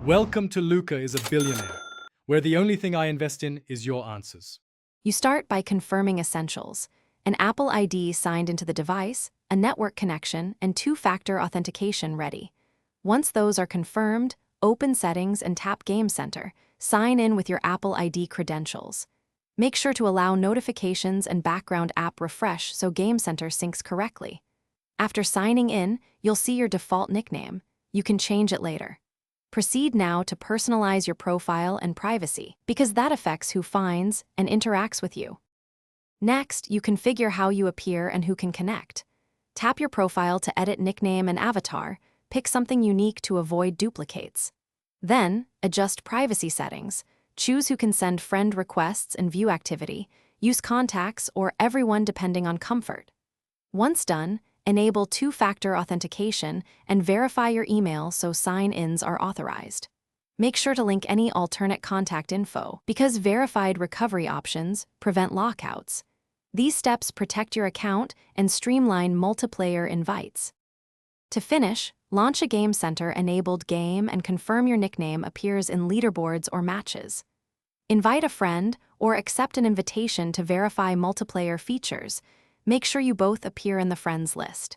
Welcome to Luca is a Billionaire, where the only thing I invest in is your answers. You start by confirming essentials: an Apple ID signed into the device, a network connection, and two-factor authentication ready. Once those are confirmed, open Settings and tap Game Center. Sign in with your Apple ID credentials. Make sure to allow notifications and background app refresh so Game Center syncs correctly. After signing in, you'll see your default nickname. You can change it later. Proceed now to personalize your profile and privacy, because that affects who finds and interacts with you. Next, you configure how you appear and who can connect. Tap your profile to edit nickname and avatar. Pick something unique to avoid duplicates. Then, adjust privacy settings. Choose who can send friend requests and view activity. Use contacts or everyone depending on comfort. Once done, enable two-factor authentication and verify your email so sign-ins are authorized. Make sure to link any alternate contact info, because verified recovery options prevent lockouts. These steps protect your account and streamline multiplayer invites. To finish, launch a Game Center-enabled game and confirm your nickname appears in leaderboards or matches. Invite a friend or accept an invitation to verify multiplayer features. Make sure you both appear in the friends list.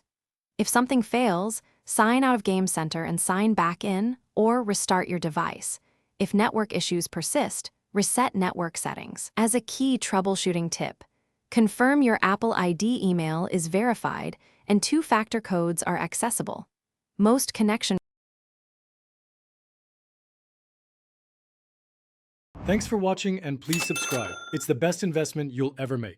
If something fails, sign out of Game Center and sign back in, or restart your device. If network issues persist, reset network settings. As a key troubleshooting tip, confirm your Apple ID email is verified and two-factor codes are accessible. Most connection. Thanks for watching and please subscribe. It's the best investment you'll ever make.